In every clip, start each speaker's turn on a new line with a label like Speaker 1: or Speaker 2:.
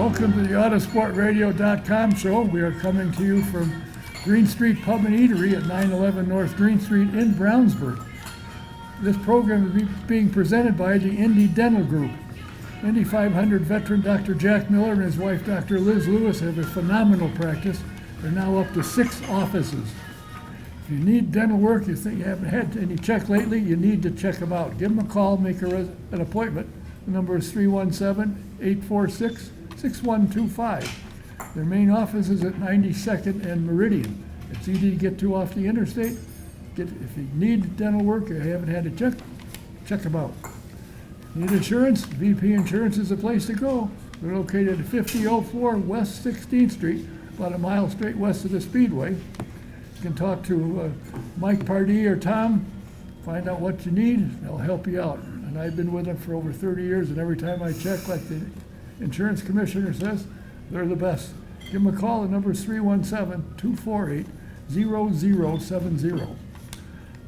Speaker 1: Welcome to the Autosportradio.com show. We are coming to you from Green Street Pub and Eatery at 911 North Green Street in Brownsburg. This program is being presented by the Indy Dental Group. Indy 500 veteran Dr. Jack Miller and his wife Dr. Liz Lewis have a phenomenal practice. They're now up to 6 offices. If you need dental work, you think you haven't had any check lately, you need to check them out. Give them a call, make an appointment. The number is 317-846-6125. Their main office is at 92nd and Meridian. It's easy to get to off the interstate. If you need dental work or you haven't had a check them out. Need insurance? VP Insurance is the place to go. They're located at 5004 West 16th Street, about a mile straight west of the Speedway. You can talk to Mike Pardee or Tom, find out what you need, they'll help you out. And I've been with them for over 30 years, and every time I check, like the insurance commissioner says, they're the best. Give them a call, the number is 317-248-0070.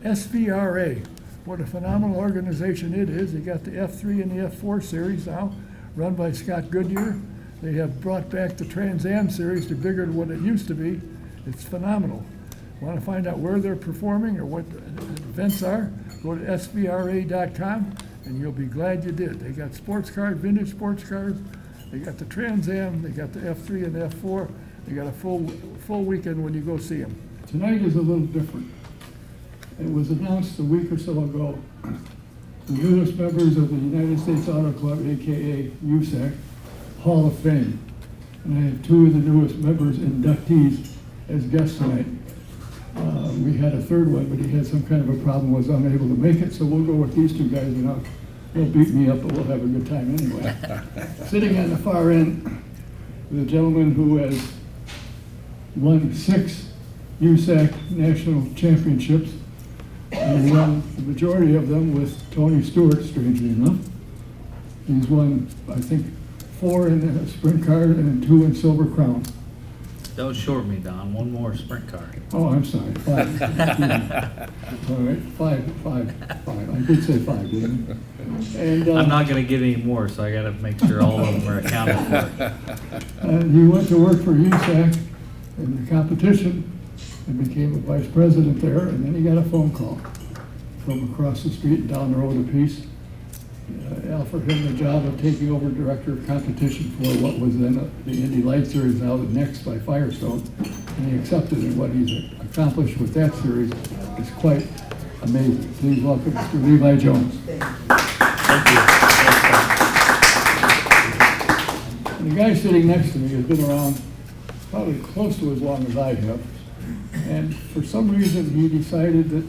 Speaker 1: SVRA, what a phenomenal organization it is. They got the F3 and the F4 series now, run by Scott Goodyear. They have brought back the Trans Am series to bigger than what it used to be. It's phenomenal. Want to find out where they're performing or what the events are? Go to svra.com and you'll be glad you did. They got sports cars, vintage sports cars. They got the Trans Am. They got the F3 and the F4. They got a full weekend when you go see them. Tonight is a little different. It was announced a week or so ago. The newest members of the United States Auto Club, aka USAC Hall of Fame, and I have 2 of the newest members inductees as guests tonight. We had a third one, but he had some kind of a problem, was unable to make it, so we'll go with these 2 guys, and they'll beat me up, but we'll have a good time anyway. Sitting on the far end is a gentleman who has won 6 USAC national championships, and he won the majority of them with Tony Stewart, strangely enough. He's won, I think, 4 in the sprint car and 2 in Silver Crown.
Speaker 2: Don't short me, Don. 1 more sprint car.
Speaker 1: Oh, I'm sorry. 5. All right, 5. I did say 5, didn't I? And
Speaker 2: I'm not going to get any more, so I got to make sure all of them are accounted for.
Speaker 1: He went to work for USAC in the competition and became a vice president there, and then he got a phone call from across the street and down the road a piece. Offered him the job of taking over director of competition for what was then the Indy Light Series, now the next by Firestone, and he accepted it. What he's accomplished with that series is quite amazing. Please welcome Mr. Levi Jones.
Speaker 2: Thank you.
Speaker 1: And the guy sitting next to me has been around probably close to as long as I have, and for some reason he decided that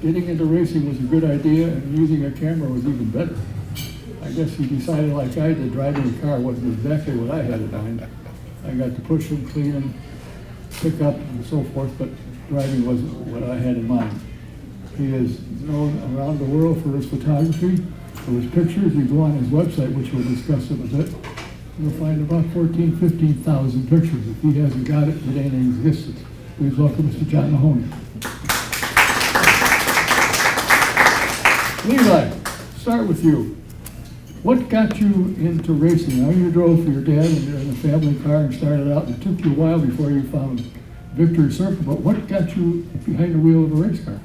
Speaker 1: getting into racing was a good idea and using a camera was even better. I guess he decided, like I did, driving a car wasn't exactly what I had in mind. I got to push him, clean him, pick up, and so forth, but driving wasn't what I had in mind. He is known around the world for his photography, for his pictures. You go on his website, which we'll discuss in a bit, you'll find about 15,000 pictures. If he hasn't got it, it ain't in existence. Please welcome Mr. John Mahoney. Levi, start with you. What got you into racing? Now you drove for your dad and you're in a family car and started out, and it took you a while before you found Victory Circle, but what got you behind the wheel of a race car?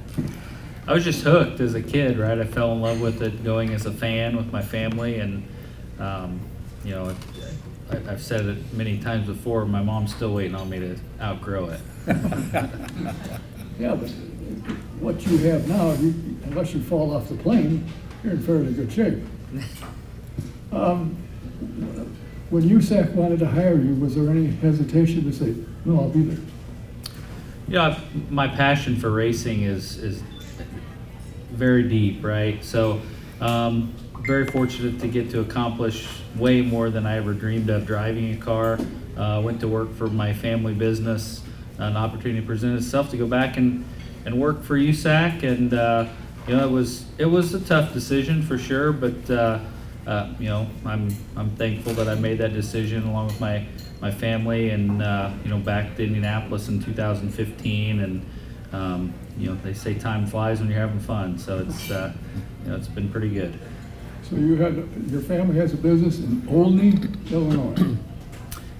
Speaker 2: I was just hooked as a kid, right? I fell in love with it going as a fan with my family, and you know, I've said it many times before, my mom's still waiting on me to outgrow it.
Speaker 1: Yeah, but what you have now, unless you fall off the plane, you're in fairly good shape. When USAC wanted to hire you, was there any hesitation to say, no, I'll be there?
Speaker 2: Yeah, my passion for racing is very deep, right? So very fortunate to get to accomplish way more than I ever dreamed of driving a car. Went to work for my family business. An opportunity presented itself to go back and work for USAC, and you know, it was a tough decision for sure, but you know, I'm thankful that I made that decision along with my family, and you know, back to Indianapolis in 2015, and you know, they say time flies when you're having fun, so it's you know, it's been pretty good.
Speaker 1: So your family has a business in Olney, Illinois.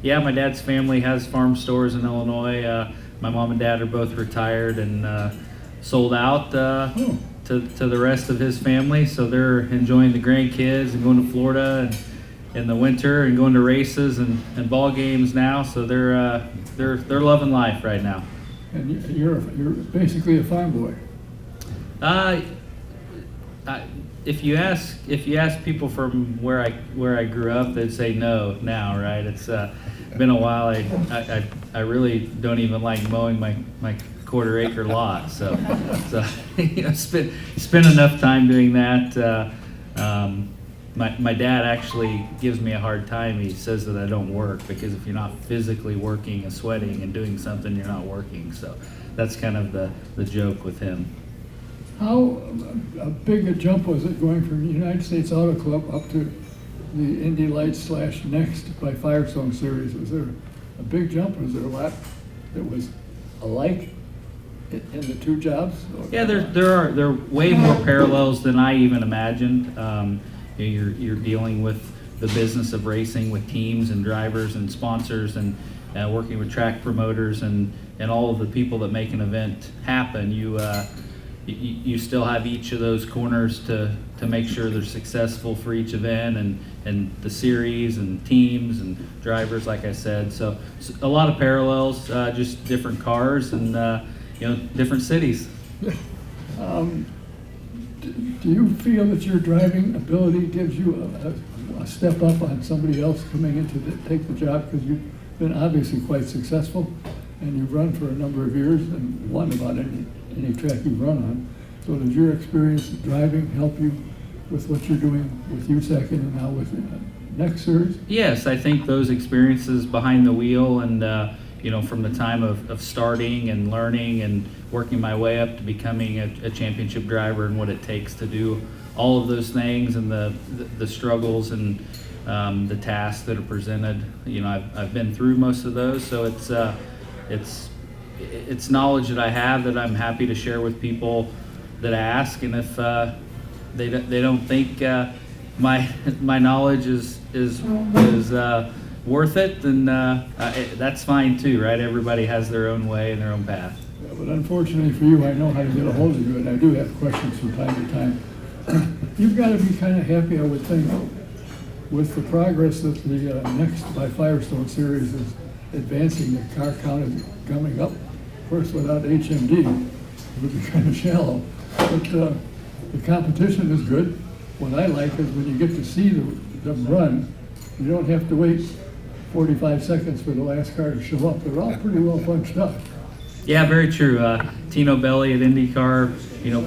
Speaker 2: Yeah, my dad's family has farm stores in Illinois. My mom and dad are both retired and sold out to the rest of his family. So they're enjoying the grandkids and going to Florida and in the winter and going to races and ball games now. So they're loving life right now.
Speaker 1: And you're basically a farm boy.
Speaker 2: If you ask people from where I grew up, they'd say no now, right? It's been a while. I really don't even like mowing my quarter-acre lot. So spend enough time doing that. My dad actually gives me a hard time. He says that I don't work because if you're not physically working and sweating and doing something, you're not working. So that's kind of the joke with him.
Speaker 1: How big a jump was it going from the United States Auto Club up to the Indy Lights / Next by Firestone Series? Was there a big jump? Was there a lot that was alike in the two jobs?
Speaker 2: Yeah, there are way more parallels than I even imagined. You're dealing with the business of racing with teams and drivers and sponsors and working with track promoters and all of the people that make an event happen. You still have each of those corners to make sure they're successful for each event and the series and teams and drivers, like I said. So a lot of parallels, just different cars and different cities.
Speaker 1: Do you feel that your driving ability gives you a step up on somebody else coming in to take the job? Because you've been obviously quite successful and you've run for a number of years and won about any track you've run on. So does your experience driving help you with what you're doing with USAC and now with Next Series?
Speaker 2: Yes, I think those experiences behind the wheel and from the time of starting and learning and working my way up to becoming a championship driver and what it takes to do all of those things and the struggles and the tasks that are presented. I've been through most of those, so it's knowledge that I have that I'm happy to share with people that ask, and if they don't think my knowledge is worth it, then that's fine too, right? Everybody has their own way and their own path.
Speaker 1: Yeah, but unfortunately for you, I know how to get a hold of you, and I do have questions from time to time. You've got to be kind of happy, I would think, with the progress that the Next by Firestone Series is advancing. The car count is coming up. Of course, without HMD, it would be kind of shallow. But the competition is good. What I like is when you get to see them run, you don't have to wait 45 seconds for the last car to show up. They're all pretty well bunched up.
Speaker 2: Yeah, very true. Tino Belli at IndyCar,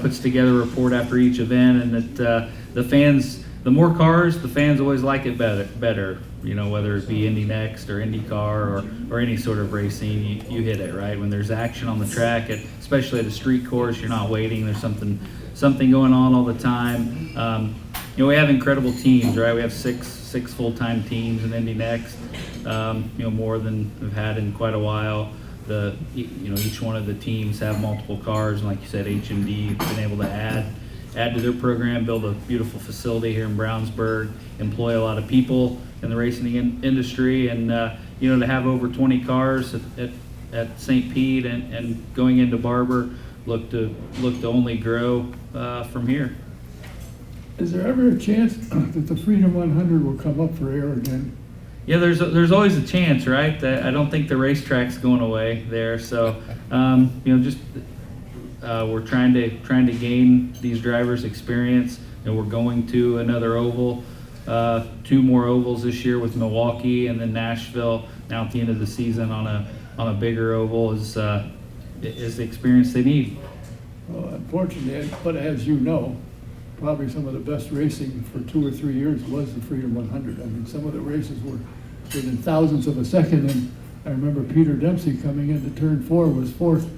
Speaker 2: puts together a report after each event, and that the fans, the more cars, the fans always like it better. Whether it be Indy Next or IndyCar or any sort of racing, you hit it, right? When there's action on the track, especially at a street course, you're not waiting. There's something going on all the time. We have incredible teams, right? We have six full-time teams in Indy Next, more than we've had in quite a while. Each one of the teams have multiple cars, and like you said, HMD been able to add to their program, build a beautiful facility here in Brownsburg, employ a lot of people in the racing industry, and to have over 20 cars at St. Pete and going into Barber look to only grow from here.
Speaker 1: Is there ever a chance that the Freedom 100 will come up for air again?
Speaker 2: Yeah, there's always a chance, right? I don't think the racetrack's going away there. So, we're trying to gain these drivers' experience, and we're going to another oval, 2 more ovals this year with Milwaukee, and then Nashville. Now at the end of the season on a bigger oval is the experience they need.
Speaker 1: Well, unfortunately, but as you know, probably some of the best racing for 2 or 3 years was the Freedom 100. I mean, some of the races were within thousandths of a second, and I remember Peter Dempsey coming into turn 4 was 4th,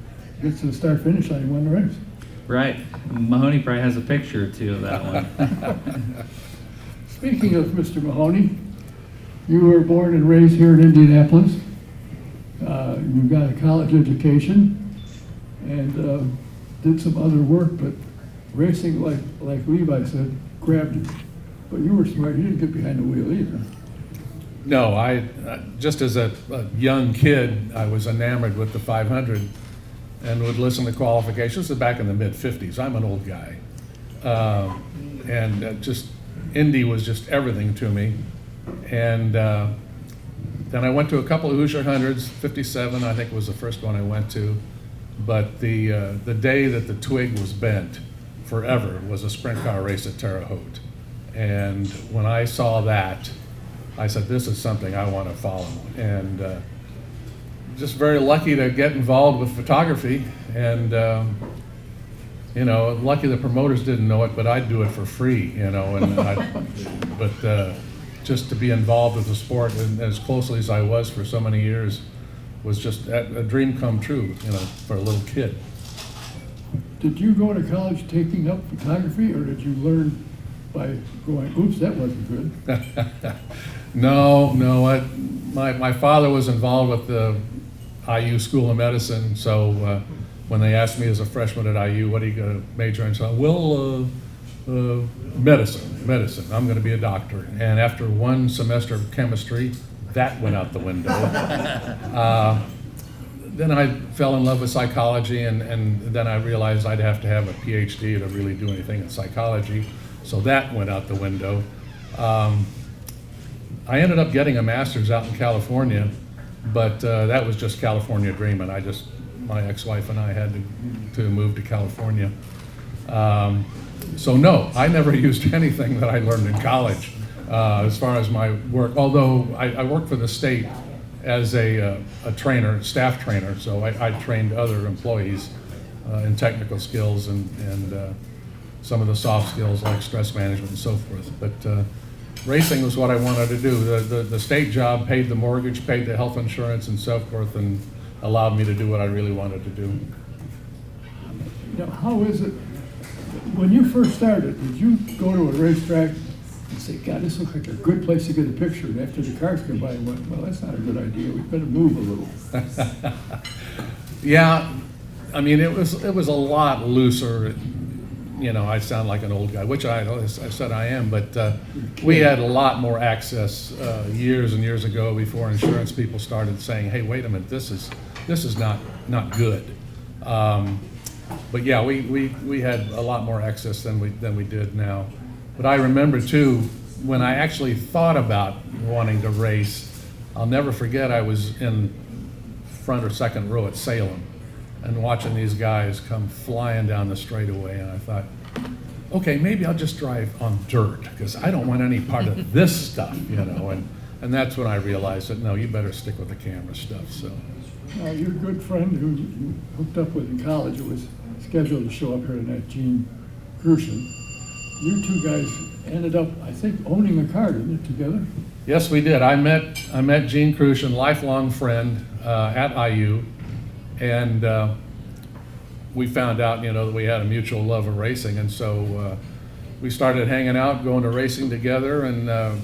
Speaker 1: gets to the start-finish line and won the race.
Speaker 2: Right. Mahoney probably has a picture or two of that one.
Speaker 1: Speaking of Mr. Mahoney, you were born and raised here in Indianapolis. You got a college education and did some other work, but racing, like Levi said, grabbed you. But you were smart. You didn't get behind the wheel either.
Speaker 3: No, I just as a young kid, I was enamored with the 500 and would listen to qualifications. This is back in the mid-'50s. I'm an old guy. Just Indy was just everything to me. And then I went to a couple of Hoosier Hundreds. 57, I think, was the first one I went to. But the day that the twig was bent forever was a sprint car race at Terre Haute. And when I saw that, I said, this is something I want to follow. And just very lucky to get involved with photography. And, you know, lucky the promoters didn't know it, but I'd do it for free, you know. But just to be involved with the sport and as closely as I was for so many years was just a dream come true, you know, for a little kid.
Speaker 1: Did you go to college taking up photography, or did you learn by going, oops, that wasn't good?
Speaker 3: No, my father was involved with the IU School of Medicine, so when they asked me as a freshman at IU, what are you going to major in? So, well, medicine. I'm going to be a doctor. And after one semester of chemistry, that went out the window. Then I fell in love with psychology, and then I realized I'd have to have a PhD to really do anything in psychology. So that went out the window. I ended up getting a master's out in California, but that was just California dreaming. My ex-wife and I had to move to California. So no, I never used anything that I learned in college as far as my work, although I worked for the state as a trainer, staff trainer, so I trained other employees in technical skills and some of the soft skills like stress management and so forth. But racing was what I wanted to do. The state job paid the mortgage, paid the health insurance and so forth, and allowed me to do what I really wanted to do.
Speaker 1: Now, how is it, when you first started, did you go to a racetrack and say, God, this looks like a good place to get a picture, and after the cars come by, you went, well, that's not a good idea, we better move a little?
Speaker 3: Yeah, I mean, it was a lot looser. You know, I sound like an old guy, which I said I am, but we had a lot more access years and years ago before insurance people started saying, hey, wait a minute, this is not good. But yeah, we had a lot more access than we did now. But I remember too, when I actually thought about wanting to race, I'll never forget I was in front or second row at Salem and watching these guys come flying down the straightaway, and I thought, okay, maybe I'll just drive on dirt because I don't want any part of this stuff, you know. And that's when I realized that no, you better stick with the camera stuff. So.
Speaker 1: Your good friend who you hooked up with in college was scheduled to show up here tonight, Gene Crucian. You two guys ended up, I think, owning a car, didn't it, together?
Speaker 3: Yes, we did. I met Gene Crucian, lifelong friend at IU, and we found out, you know, that we had a mutual love of racing, and so we started hanging out, going to racing together, and the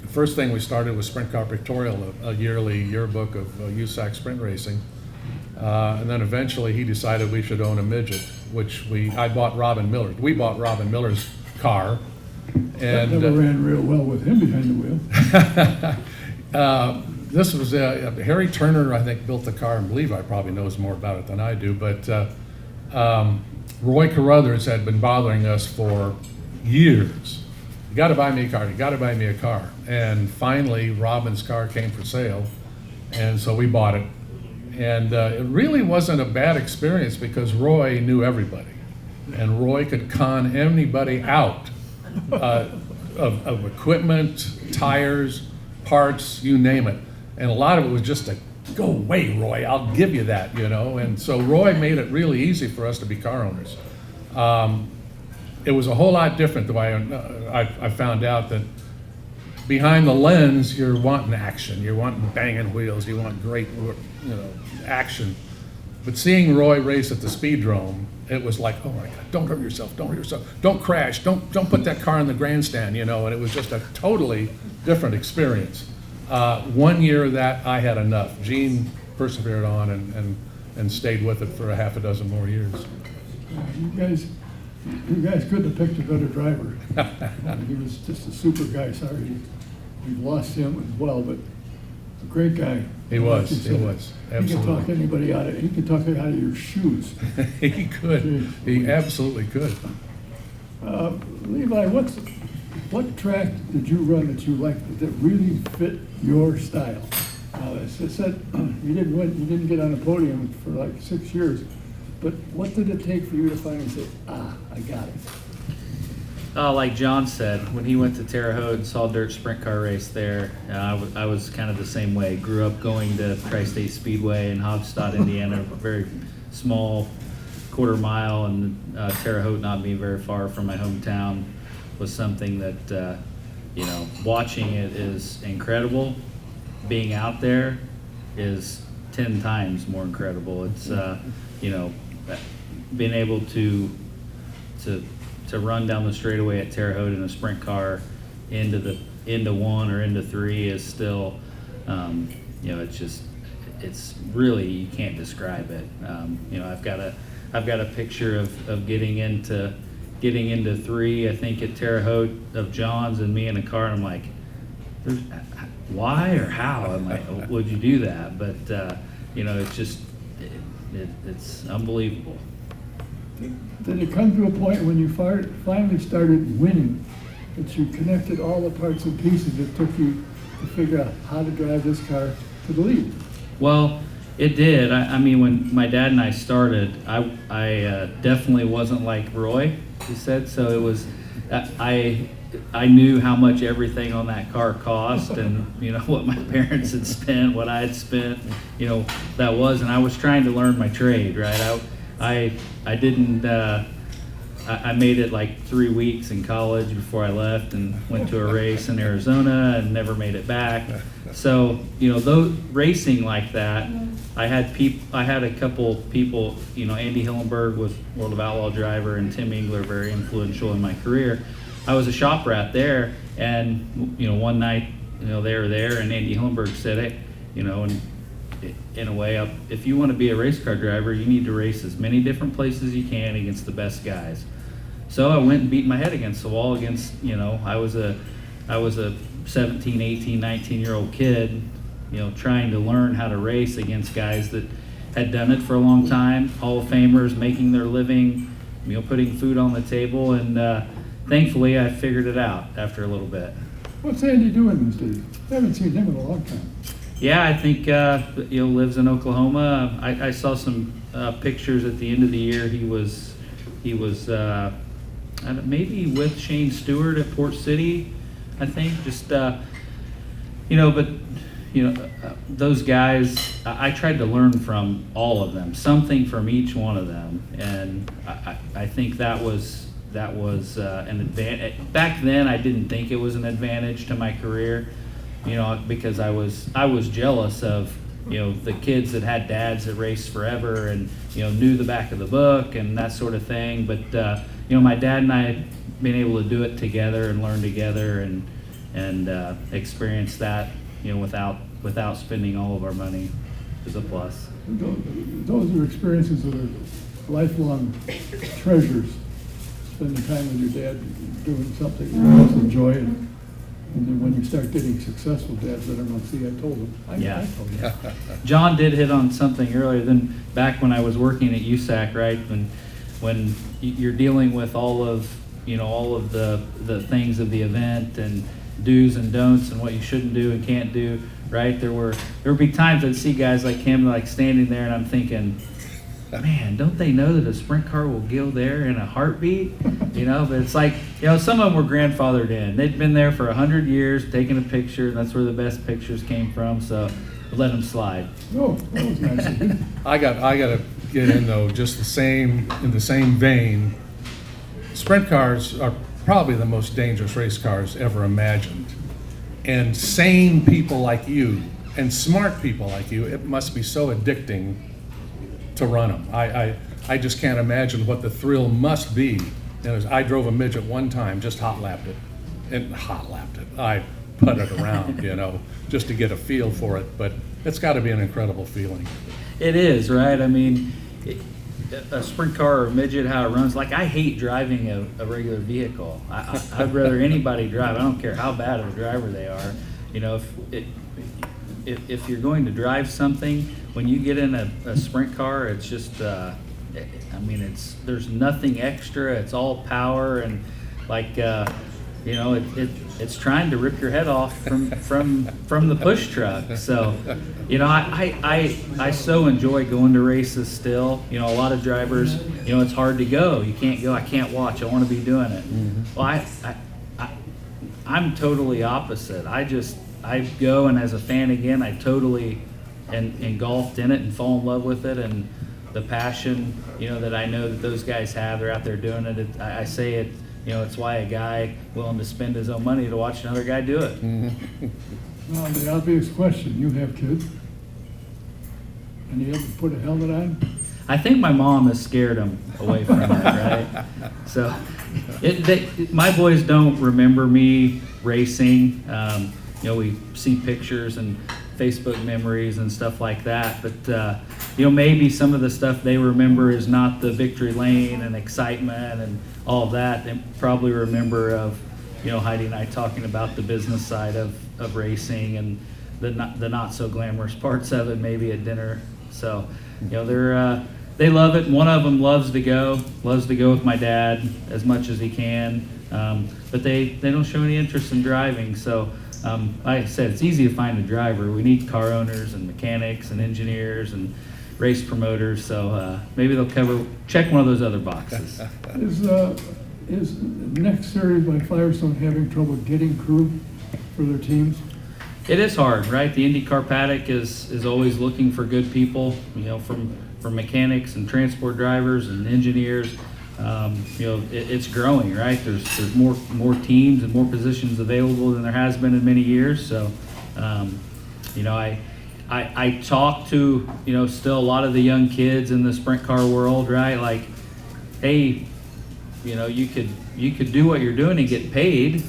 Speaker 3: first thing we started was Sprint Car Pictorial, a yearly yearbook of USAC Sprint Racing, and then eventually he decided we should own a midget, which I bought Robin Miller. We bought Robin Miller's car.
Speaker 1: That never ran real well with him behind the wheel.
Speaker 3: This was Harry Turner, I think, built the car, and Levi probably knows more about it than I do, but Roy Carruthers had been bothering us for years. You got to buy me a car, you got to buy me a car. And finally, Robin's car came for sale, and so we bought it. And it really wasn't a bad experience because Roy knew everybody, and Roy could con anybody out of equipment, tires, parts, you name it. And a lot of it was just go away, Roy, I'll give you that, you know. And so Roy made it really easy for us to be car owners. It was a whole lot different the way I found out that behind the lens, you're wanting action, you're wanting banging wheels, you want great, you know, action. But seeing Roy race at the Speedrome, it was like, oh my God, don't hurt yourself, don't crash, don't put that car in the grandstand, you know. And it was just a totally different experience. 1 year that I had enough. Gene persevered on and stayed with it for a half a dozen more years.
Speaker 1: You guys couldn't have picked a better driver. He was just a super guy. Sorry we've lost him as well, but a great guy.
Speaker 3: He was,
Speaker 1: Like you
Speaker 3: he
Speaker 1: said,
Speaker 3: was,
Speaker 1: He can talk
Speaker 3: absolutely.
Speaker 1: anybody out of, he can talk you out of your shoes.
Speaker 3: He could, he absolutely could.
Speaker 1: Levi, what track did you run that you liked that really fit your style? Now, it said you didn't win, you didn't get on a podium for like 6 years, but what did it take for you to finally say, I got it?
Speaker 2: Like John said, when he went to Terre Haute and saw Dirt Sprint Car race there, I was kind of the same way. Grew up going to Tri-State Speedway in Hogstad, Indiana, a very small quarter mile, and Terre Haute not being very far from my hometown was something that, watching it is incredible. Being out there is 10 times more incredible. It's, being able to run down the straightaway at Terre Haute in a sprint car into one or into three is still, it's really, you can't describe it. I've got a picture of getting into three, I think at Terre Haute, of John's and me in a car, and I'm like, why or how? I'm like, would you do that? But it's just, it's unbelievable.
Speaker 1: Did it come to a point when you finally started winning, that you connected all the parts and pieces that took you to figure out how to drive this car to the lead?
Speaker 2: Well, it did. I mean, when my dad and I started, I definitely wasn't like Roy, he said. So it was, I knew how much everything on that car cost, and what my parents had spent, what I had spent, that was, and I was trying to learn my trade, right? I didn't. I made it like 3 weeks in college before I left and went to a race in Arizona and never made it back. So those racing like that, I had a couple people. Andy Hillenberg was World of Outlaw driver, and Tim Engler, very influential in my career. I was a shop rat there, and one night they were there, and Andy Hillenberg said, "Hey, and in a way, if you want to be a race car driver, you need to race as many different places as you can against the best guys." So I went and beat my head against the wall against, I was a 17, 18, 19-year-old kid, trying to learn how to race against guys that had done it for a long time, Hall of Famers, making their living, putting food on the table, and thankfully I figured it out after a little bit.
Speaker 1: What's Andy doing these days? I haven't seen him in a long time.
Speaker 2: Yeah, I think lives in Oklahoma. I saw some pictures at the end of the year. He was maybe with Shane Stewart at Port City, I think. Just those guys. I tried to learn from all of them, something from each one of them, and I think that was an advantage. Back then, I didn't think it was an advantage to my career. Because I was jealous of, the kids that had dads that raced forever and, knew the back of the book and that sort of thing. But, my dad and I being able to do it together and learn together and experience that, without spending all of our money is a plus.
Speaker 1: Those are experiences that are lifelong treasures. Spending time with your dad doing something you most enjoy, and then when you start getting successful dads that are going, see, I told him. I told him.
Speaker 2: John did hit on something earlier. Then back when I was working at USAC, right, when you're dealing with all of the things of the event and do's and don'ts and what you shouldn't do and can't do, right? There would be times I'd see guys like him like standing there, and I'm thinking, man, don't they know that a sprint car will go there in a heartbeat? But it's like, some of them were grandfathered in. They'd been there for 100 years, taking a picture, and that's where the best pictures came from, so let them slide.
Speaker 1: Oh, that was nice of you.
Speaker 3: I got to get in though, just in the same vein. Sprint cars are probably the most dangerous race cars ever imagined. And sane people like you and smart people like you, it must be so addicting to run them. I just can't imagine what the thrill must be. I drove a midget one time, just hot lapped it. I putted around, just to get a feel for it. But it's got to be an incredible feeling.
Speaker 2: It is, right? I mean, a sprint car or a midget, how it runs, like I hate driving a regular vehicle. I'd rather anybody drive. I don't care how bad of a driver they are. you know, if you're going to drive something, when you get in a sprint car, it's just, I mean, there's nothing extra. It's all power, and like, you know, it's trying to rip your head off from the push truck. So, you know, I so enjoy going to races still. You know, a lot of drivers, you know, it's hard to go. You can't go. I can't watch. I want to be doing it. Well, I'm totally opposite. I go, and as a fan again, I totally engulfed in it and fall in love with it, and the passion, you know, that I know that those guys have. They're out there doing it. I say it. You know, it's why a guy willing to spend his own money to watch another guy do it.
Speaker 1: Now, the obvious question, you have kids, and you ever put a helmet on?
Speaker 2: I think my mom has scared them away from it, right? So, my boys don't remember me racing. You know, we see pictures and Facebook memories and stuff like that, but you know, maybe some of the stuff they remember is not the victory lane and excitement and all of that. They probably remember of, you know, Heidi and I talking about the business side of racing and the not so glamorous parts of it, maybe at dinner. So, you know, they love it. One of them loves to go with my dad as much as he can, but they don't show any interest in driving. So, like I said, it's easy to find a driver. We need car owners and mechanics and engineers and race promoters. So maybe they'll check one of those other boxes.
Speaker 1: Is next series by Firestone having trouble getting crew for their teams?
Speaker 2: It is hard, right? The IndyCar paddock is always looking for good people, you know, from mechanics and transport drivers and engineers. You know, it's growing, right? There's more teams and more positions available than there has been in many years. So, you know, I talk to, you know, still a lot of the young kids in the sprint car world, right? Like, hey, you know, you could do what you're doing and get paid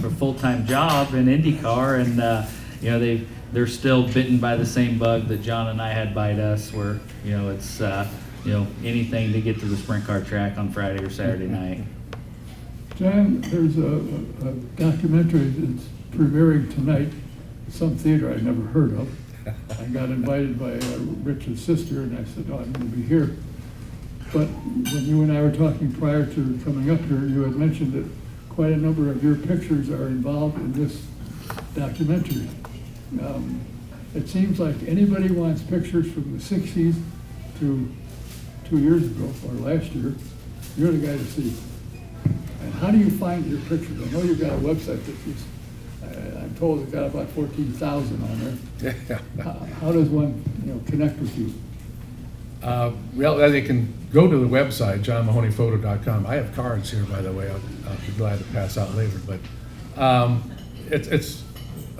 Speaker 2: for a full-time job in IndyCar, and you know, they're still bitten by the same bug that John and I had bite us, where, you know, it's you know, anything to get to the sprint car track on Friday or Saturday night.
Speaker 1: John, there's a documentary that's premiering tonight at some theater I'd never heard of. I got invited by Rich's sister, and I said, oh, I'm going to be here. But when you and I were talking prior to coming up here, you had mentioned that quite a number of your pictures are involved in this documentary. It seems like anybody wants pictures from the 60s to 2 years ago or last year, you're the guy to see. And how do you find your pictures? I know you've got a website that I'm told it's got about 14,000 on there. How does one, you know, connect with you?
Speaker 3: Well, they can go to the website, johnmahoneyphoto.com. I have cards here, by the way. I'll be glad to pass out later. But it's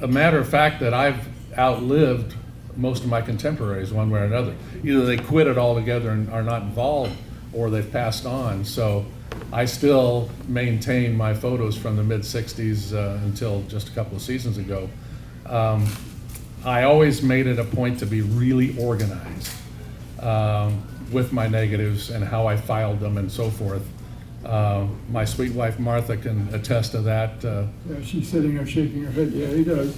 Speaker 3: a matter of fact that I've outlived most of my contemporaries one way or another. Either they quit it altogether and are not involved, or they've passed on. So I still maintain my photos from the mid-'60s until just a couple of seasons ago. I always made it a point to be really organized with my negatives and how I filed them and so forth. My sweet wife Martha can attest to that.
Speaker 1: Yeah, she's sitting there shaking her head. Yeah, he does.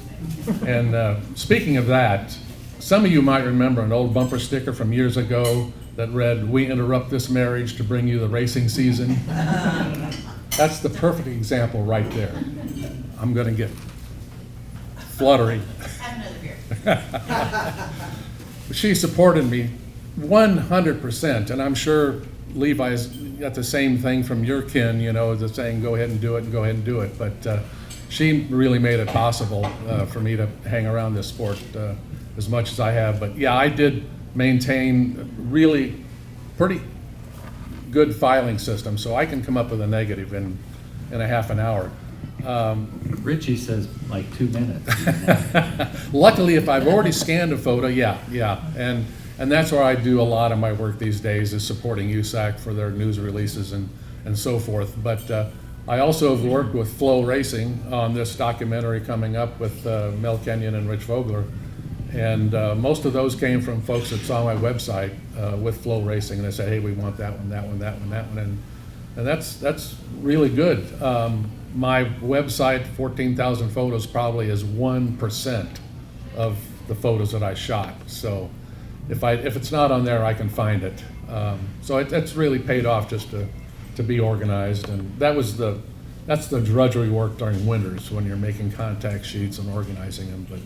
Speaker 3: And speaking of that, some of you might remember an old bumper sticker from years ago that read, "We interrupt this marriage to bring you the racing season." That's the perfect example right there. I'm going to get fluttery.
Speaker 4: Have another beer.
Speaker 3: She supported me 100%, and I'm sure Levi's got the same thing from your kin, you know, the saying, go ahead and do it and go ahead and do it. But she really made it possible for me to hang around this sport as much as I have. But yeah, I did maintain really pretty good filing system, so I can come up with a negative in a half an hour.
Speaker 2: Richie says like 2 minutes.
Speaker 3: Luckily, if I've already scanned a photo, yeah. And that's where I do a lot of my work these days, is supporting USAC for their news releases and so forth. But I also have worked with Flow Racing on this documentary coming up with Mel Kenyon and Rich Vogler. And most of those came from folks that saw my website with Flow Racing, and they said, hey, we want that one, that one, that one, that one. And that's really good. my website, 14,000 photos, probably is 1% of the photos that I shot. So if it's not on there, I can find it. So it's really paid off just to be organized, and that's the drudgery work during winters when you're making contact sheets and organizing them. But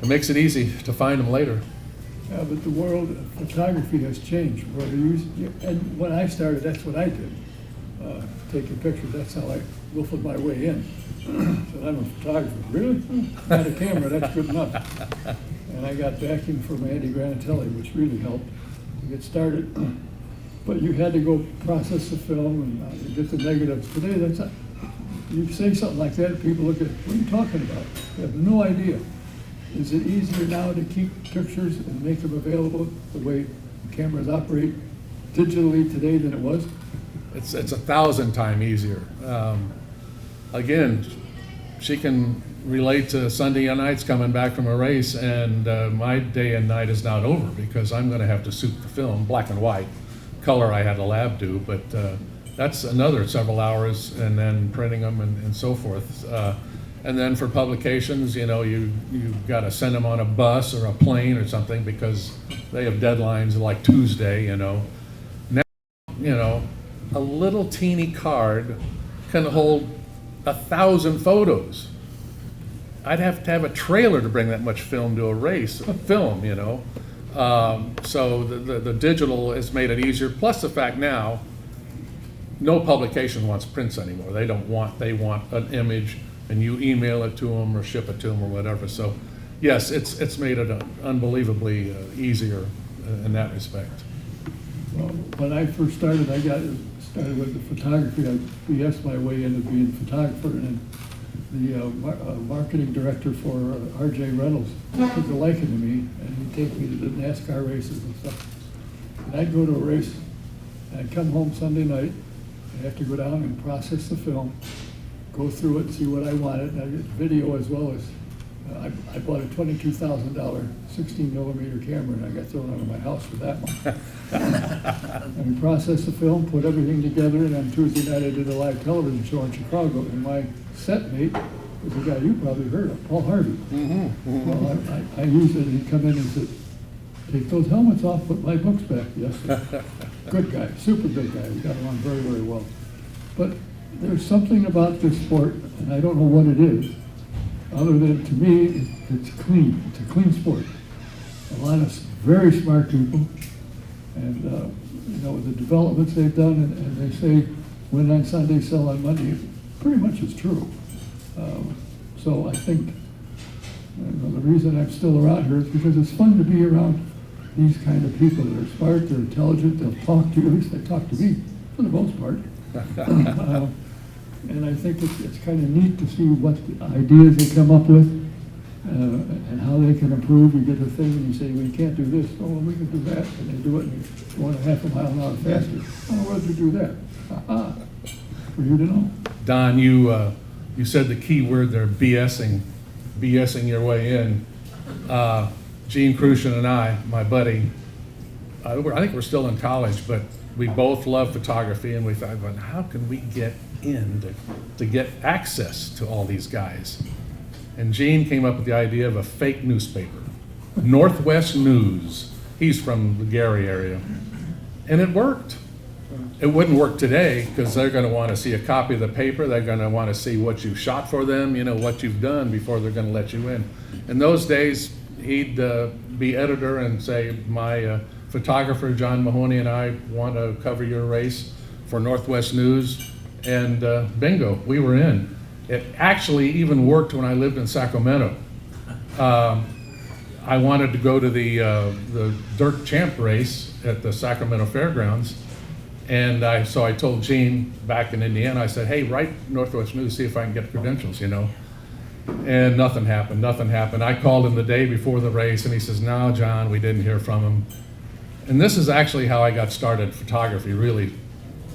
Speaker 3: it makes it easy to find them later.
Speaker 1: Yeah, but the world of photography has changed. And when I started, that's what I did. Taking pictures, that's how I wolfed my way in. So I'm a photographer. Really? Got a camera, that's good enough. And I got backing from Andy Granatelli, which really helped to get started. But you had to go process the film and get the negatives. Today, that's not, you say something like that, people look at, what are you talking about? They have no idea. Is it easier now to keep pictures and make them available the way cameras operate digitally today than it was?
Speaker 3: It's 1,000 times easier. Again, she can relate to Sunday nights coming back from a race, and my day and night is not over because I'm going to have to suit the film, black and white. Color I had a lab do, but that's another several hours, and then printing them and so forth. And then for publications, you've got to send them on a bus or a plane or something because they have deadlines like Tuesday, Now, a little teeny card can hold 1,000 photos. I'd have to have a trailer to bring that much film to a race, film. So the digital has made it easier. Plus the fact now, no publication wants prints anymore. They want an image, and you email it to them or ship it to them or whatever. So yes, it's made it unbelievably easier in that respect.
Speaker 1: Well, when I first started, I started with the photography. I BS'd my way into being a photographer, and the marketing director for RJ Reynolds took a liking to me, and he'd take me to the NASCAR races and stuff. And I'd go to a race, and I'd come home Sunday night, I'd have to go down and process the film, go through it, see what I wanted, and I get video as well as, I bought a $22,000 16 millimeter camera, and I got thrown out of my house for that one. And we processed the film, put everything together, and on Tuesday night I did a live television show in Chicago, and my set mate was a guy you probably heard of, Paul Harvey. Well, I used it, and he'd come in and said, take those helmets off, put my books back. Yes, sir. Good guy, super good guy. We got along very, very well. But there's something about this sport, and I don't know what it is, other than to me, it's clean. It's a clean sport. A lot of very smart people, and the developments they've done, and they say win on Sunday, sell on Monday, pretty much is true. So I think the reason I'm still around here is because it's fun to be around these kind of people that are smart, they're intelligent, they'll talk to you, at least they talk to me, for the most part. And I think it's kind of neat to see what the ideas they come up with and how they can improve. You get a thing and you say, well, you can't do this. Oh, well, we can do that. And they do it and you're going 1/2 mile an hour faster. Oh, why did you do that? For you to know.
Speaker 3: Don, you said the key word there, BSing your way in. Gene Crucian and I, my buddy, I think we're still in college, but we both love photography, and we thought, well, how can we get in to get access to all these guys? And Gene came up with the idea of a fake newspaper, Northwest News. He's from the Gary area. And it worked. It wouldn't work today because they're going to want to see a copy of the paper. They're going to want to see what you shot for them, what you've done before they're going to let you in. In those days, he'd be editor and say, my photographer, John Mahoney, and I want to cover your race for Northwest News. And bingo, we were in. It actually even worked when I lived in Sacramento. I wanted to go to the Dirt Champ race at the Sacramento Fairgrounds. And so I told Gene back in Indiana, I said, hey, write Northwest News, see if I can get credentials, And nothing happened. I called him the day before the race, and he says, no, John, we didn't hear from him. And this is actually how I got started, photography really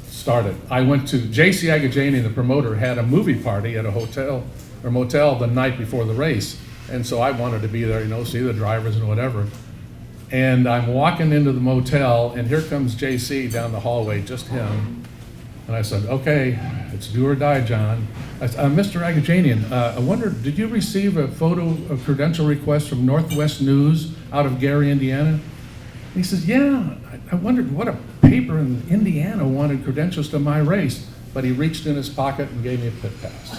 Speaker 3: started. I went to J.C. Agajanian, the promoter, had a movie party at a hotel or motel the night before the race. And so I wanted to be there, see the drivers and whatever. And I'm walking into the motel, and here comes J.C. down the hallway, just him. And I said, okay, it's do or die, John. I said, Mr. Agajanian, I wonder, did you receive a credential request from Northwest News out of Gary, Indiana? And he says, yeah, I wondered what a paper in Indiana wanted credentials to my race. But he reached in his pocket and gave me a pit pass.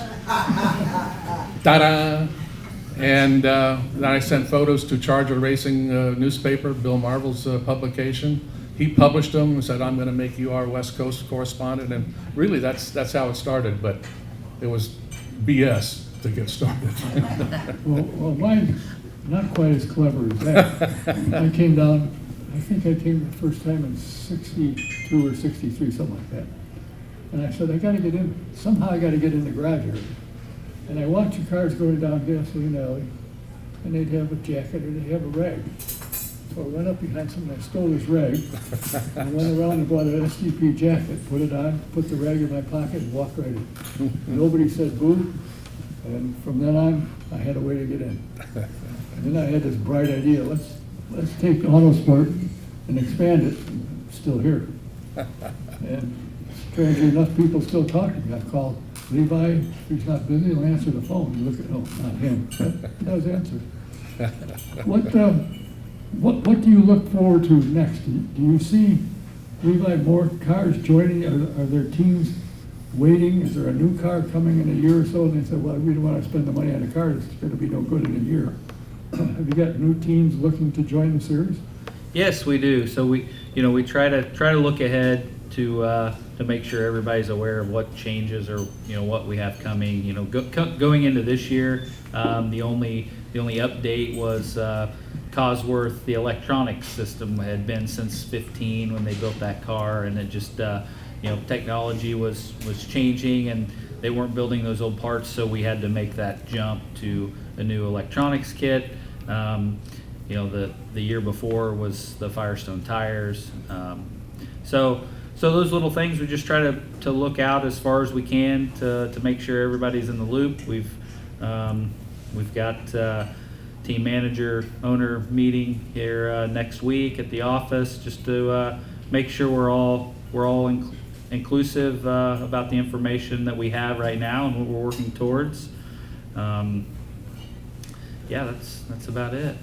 Speaker 3: Ta-da! And then I sent photos to Charger Racing newspaper, Bill Marvel's publication. He published them and said, I'm going to make you our West Coast correspondent. And really, that's how it started. But it was BS to get started.
Speaker 1: Well, mine, not quite as clever as that. I came down, I think I came the first time in 62 or 63, something like that. And I said, I gotta get in, somehow I gotta get in the garage area. And I watched the cars going down Gasoline Alley, and they'd have a jacket or they'd have a rag. So I went up behind someone, I stole his rag, and went around and bought an SDP jacket, put it on, put the rag in my pocket, and walked right in. Nobody said boo, and from then on, I had a way to get in. And then I had this bright idea, let's take Autosport and expand it, and it's still here. And strangely enough, people still talking. I called Levi, if he's not busy, he'll answer the phone. You look at, oh, not him. He does answer. What do you look forward to next? Do you see, Levi, more cars joining? Are there teams waiting? Is there a new car coming in a year or so? And they said, well, we don't want to spend the money on a car. It's going to be no good in a year. Have you got new teams looking to join the series?
Speaker 2: Yes, we do. So we try to look ahead to make sure everybody's aware of what changes or what we have coming. Going into this year, the only update was Cosworth. The electronics system had been since 15 when they built that car, and it just technology was changing, and they weren't building those old parts, so we had to make that jump to a new electronics kit. The year before was the Firestone tires. So those little things, we just try to look out as far as we can to make sure everybody's in the loop. We've got team manager owner meeting here next week at the office, just to make sure we're all inclusive about the information that we have right now and what we're working towards. Yeah, that's about it.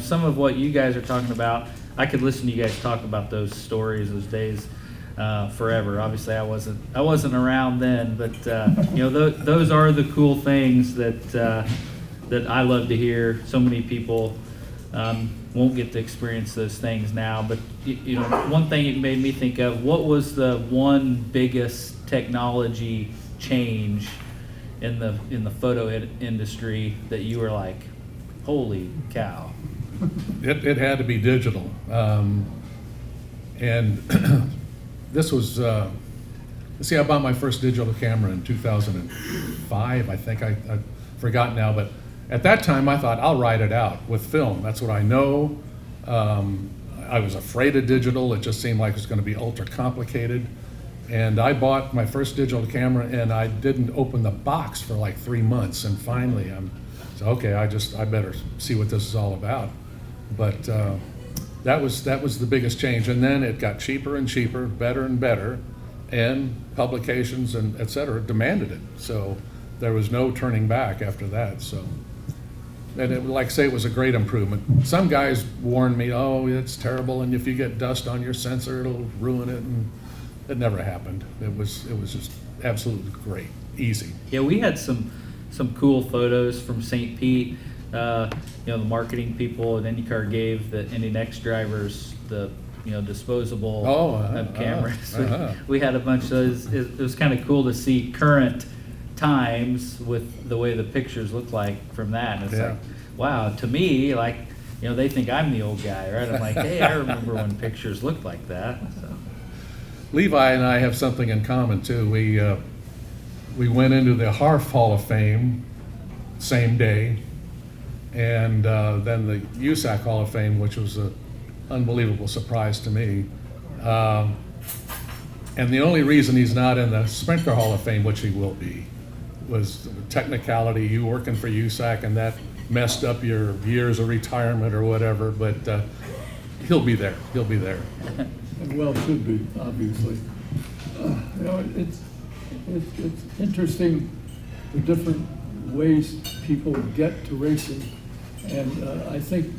Speaker 2: Some of what you guys are talking about, I could listen to you guys talk about those stories, those days, forever. Obviously, I wasn't around then, but those are the cool things that I love to hear. So many people won't get to experience those things now. But one thing it made me think of: what was the one biggest technology change in the photo industry that you were like, holy cow?
Speaker 3: It had to be digital. And this was, I bought my first digital camera in 2005, I think. I forgot now, but at that time I thought, I'll write it out with film. That's what I know. I was afraid of digital. It just seemed like it was going to be ultra complicated. And I bought my first digital camera, and I didn't open the box for like 3 months. And finally, okay, I better see what this is all about. But that was the biggest change. And then it got cheaper and cheaper, better and better, and publications and et cetera demanded it. So there was no turning back after that. So, and it was a great improvement. Some guys warned me, oh, it's terrible, and if you get dust on your sensor, it'll ruin it. And it never happened. It was just absolutely great, easy.
Speaker 2: Yeah, we had some cool photos from St. Pete. The marketing people at IndyCar gave the Indy Next drivers the disposable cameras. We had a bunch of those. It was kind of cool to see current times with the way the pictures look like from that. And it's like, wow, to me, like, they think I'm the old guy, right? I'm like, hey, I remember when pictures looked like that. So.
Speaker 3: Levi and I have something in common too. We went into the Harf Hall of Fame same day, and then the USAC Hall of Fame, which was an unbelievable surprise to me. And the only reason he's not in the Sprint Car Hall of Fame, which he will be, was technicality. You working for USAC, and that messed up your years of retirement or whatever. But he'll be there. He'll be there.
Speaker 1: And well, should be, obviously. it's interesting the different ways people get to racing. And I think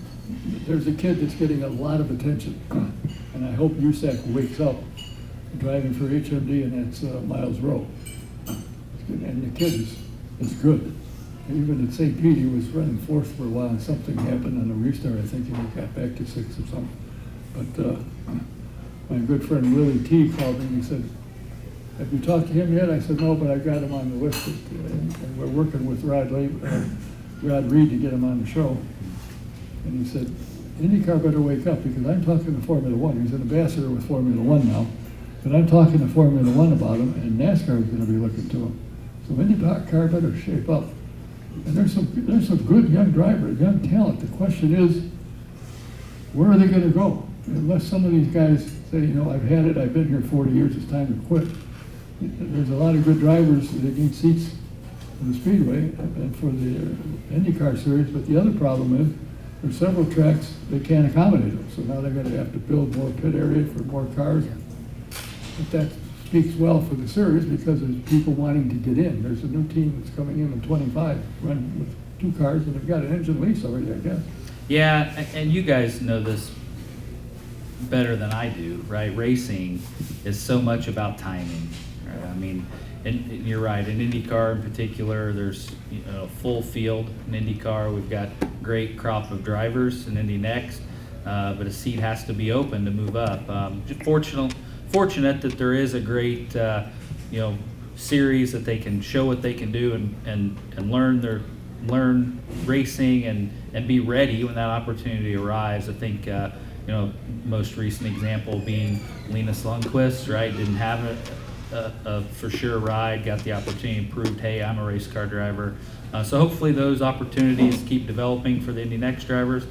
Speaker 1: there's a kid that's getting a lot of attention. And I hope USAC wakes up, driving for HMD, and that's Miles Rowe. And the kid is good. Even at St. Pete, he was running fourth for a while, and something happened on the restart, I think, and he got back to sixth or something. But my good friend Willie T called me and he said, "Have you talked to him yet?" I said, "No, but I got him on the list, and we're working with Rod Reed to get him on the show." And he said, "IndyCar better wake up, because I'm talking to Formula One." He's an ambassador with Formula One now, but I'm talking to Formula One about him, and NASCAR is going to be looking to him. So IndyCar better shape up. And there's some good young drivers, young talent. The question is, where are they going to go? Unless some of these guys say, "I've had it, I've been here 40 years, it's time to quit." There's a lot of good drivers that need seats for the Speedway and for the IndyCar series, but the other problem is there's several tracks they can't accommodate them. So now they're going to have to build more pit area for more cars. But that speaks well for the series, because there's people wanting to get in. There's a new team that's coming in 25, running with 2 cars, and they've got an engine lease already, I guess.
Speaker 2: Yeah, and you guys know this better than I do, right? Racing is so much about timing, right? I mean, and you're right, in IndyCar in particular, there's a full field in IndyCar. We've got great crop of drivers in Indy Next, but a seat has to be open to move up. Just fortunate that there is a great, series that they can show what they can do and learn racing and be ready when that opportunity arrives. I think, most recent example being Linus Lundqvist, right? Didn't have a for sure ride, got the opportunity, proved, hey, I'm a race car driver. So hopefully those opportunities keep developing for the Indy Next drivers.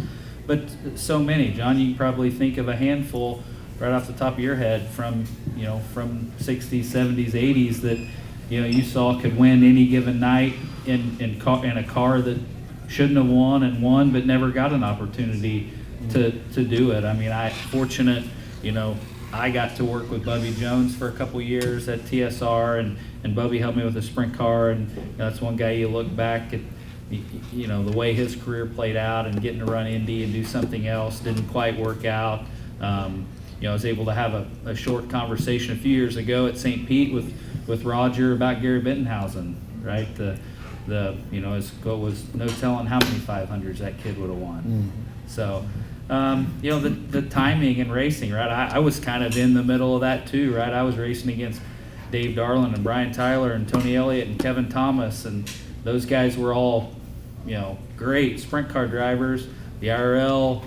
Speaker 2: But so many, John, you can probably think of a handful right off the top of your head from 60s, 70s, 80s that you saw could win any given night in a car that shouldn't have won and won, but never got an opportunity to do it. I mean, fortunate, I got to work with Levi Jones for a couple years at TSR, and Bubby helped me with the sprint car, and that's one guy you look back at, the way his career played out and getting to run Indy and do something else didn't quite work out. I was able to have a short conversation a few years ago at St. Pete with Roger about Gary Bittenhausen, right? His goal was no telling how many 500s that kid would have won. Mm-hmm. So, the timing in racing, right? I was kind of in the middle of that too, right? I was racing against Dave Darland and Brian Tyler and Tony Elliott and Kevin Thomas, and those guys were all, great sprint car drivers. The IRL,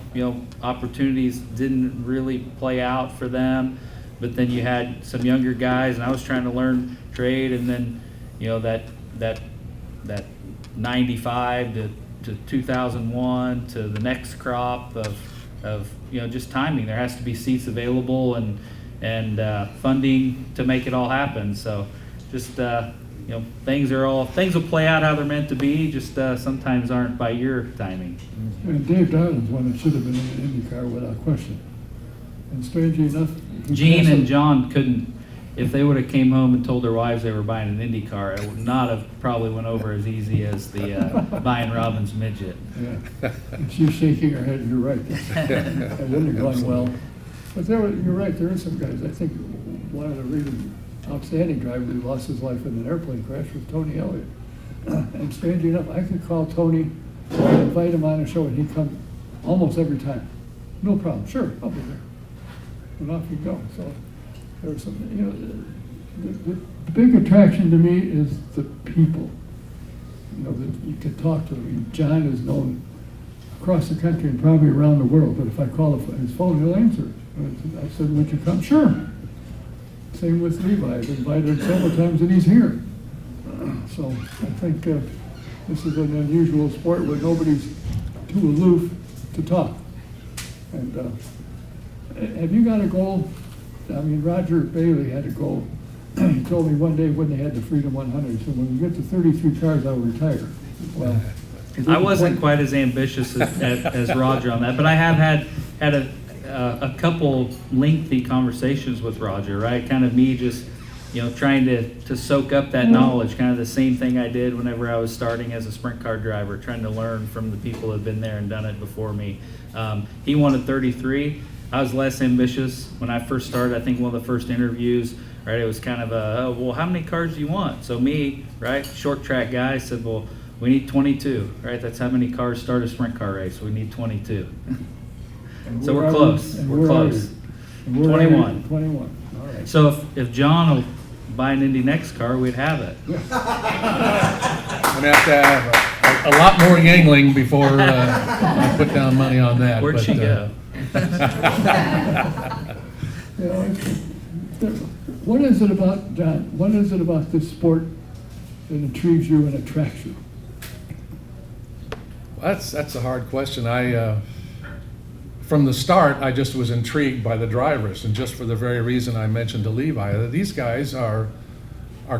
Speaker 2: opportunities didn't really play out for them, but then you had some younger guys, and I was trying to learn trade, and then, that 95 to 2001 to the next crop of just timing. There has to be seats available and funding to make it all happen. So just things will play out how they're meant to be, just sometimes aren't by your timing.
Speaker 1: And Dave Darland's one that should have been in the IndyCar without question. And strangely enough,
Speaker 2: Gene and John couldn't. If they would have came home and told their wives they were buying an IndyCar, it would not have probably went over as easy as the buying Robbins midget.
Speaker 1: Yeah, and she's shaking her head. You're right. That wouldn't have gone well. But you're right. There are some guys. I think one of the really outstanding drivers who lost his life in an airplane crash was Tony Elliott. And strangely enough, I could call Tony, invite him on a show, and he'd come almost every time. No problem. Sure, I'll be there. And off you go. So there's some, the big attraction to me is the people. That you can talk to them. John is known across the country and probably around the world, but if I call his phone, he'll answer it. I said, "Would you come?" "Sure." Same with Levi. I've invited him several times and he's here. So I think this is an unusual sport where nobody's too aloof to talk. And have you got a goal? I mean, Roger Bailey had a goal. He told me one day when they had the Freedom 100, he said, "When we get to 33 cars, I'll retire." Well,
Speaker 2: I wasn't quite as ambitious as Roger on that, but I have had a couple lengthy conversations with Roger, right? Kind of me just trying to soak up that knowledge, kind of the same thing I did whenever I was starting as a sprint car driver, trying to learn from the people who have been there and done it before me. He wanted 33. I was less ambitious when I first started. I think one of the first interviews, right, it was kind of well, how many cars do you want? So me, right, short track guy, said, well, we need 22, right? That's how many cars start a sprint car race. We need 22.
Speaker 1: And
Speaker 2: So
Speaker 1: where
Speaker 2: we're
Speaker 1: are
Speaker 2: close.
Speaker 1: you? And
Speaker 2: We're
Speaker 1: where are
Speaker 2: close.
Speaker 1: you? And where are you?
Speaker 2: 21.
Speaker 1: 21, all right.
Speaker 2: So if John will buy an Indy next car, we'd have it.
Speaker 3: I'm gonna have to have a lot more Yangling before I put down money on that.
Speaker 2: Where'd
Speaker 3: but,
Speaker 2: she go?
Speaker 1: You know, what is it about, John, what is it about this sport that intrigues you and attracts you?
Speaker 3: That's a hard question. From the start, I just was intrigued by the drivers, and just for the very reason I mentioned to Levi, that these guys are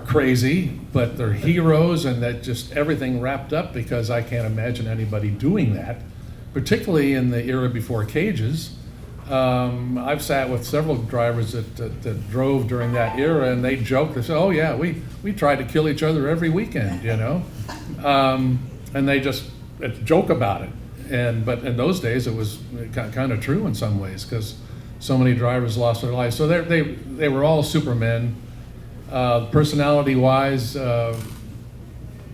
Speaker 3: crazy, but they're heroes, and that just everything wrapped up, because I can't imagine anybody doing that, particularly in the era before cages. I've sat with several drivers that drove during that era, and they joked. They said, "Oh yeah, we tried to kill each other every weekend," and they just joke about it. But in those days, it was kind of true in some ways, because so many drivers lost their lives. So they were all supermen. Personality-wise,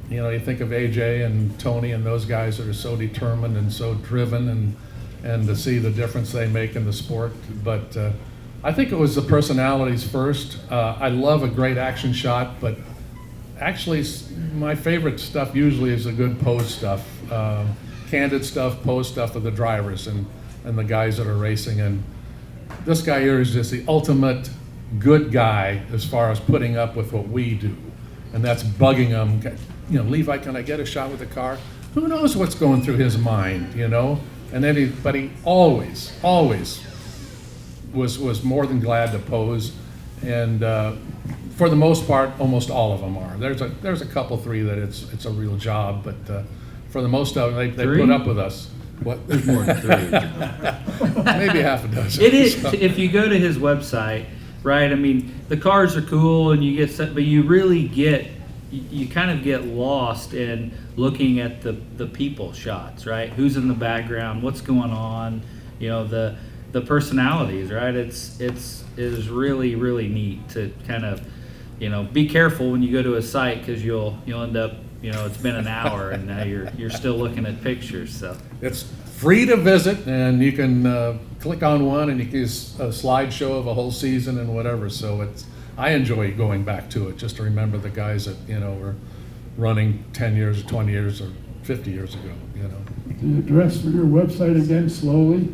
Speaker 3: you think of AJ and Tony and those guys that are so determined and so driven, and to see the difference they make in the sport. But I think it was the personalities first. I love a great action shot, but actually my favorite stuff usually is the good pose stuff. Candid stuff, pose stuff of the drivers and the guys that are racing. And this guy here is just the ultimate good guy as far as putting up with what we do. And that's bugging him. Levi, can I get a shot with the car? Who knows what's going through his mind, And then but he always was more than glad to pose. And for the most part, almost all of them are. There's a couple, three that it's a real job, but for the most of them, they put up with us. What?
Speaker 2: There's more than 3.
Speaker 3: Maybe half a dozen.
Speaker 2: It is.
Speaker 3: So.
Speaker 2: If you go to his website, right? I mean, the cars are cool, and you get set, but you really you kind of get lost in looking at the people shots, right? Who's in the background? What's going on? The personalities, right? It is really, really neat to kind of, be careful when you go to a site, because you'll end up, it's been an hour and now you're still looking at pictures. So
Speaker 3: it's free to visit, and you can click on one and you can see a slideshow of a whole season and whatever. So I enjoy going back to it just to remember the guys that were running 10 years or 20 years or 50 years ago.
Speaker 1: The address for your website again, slowly?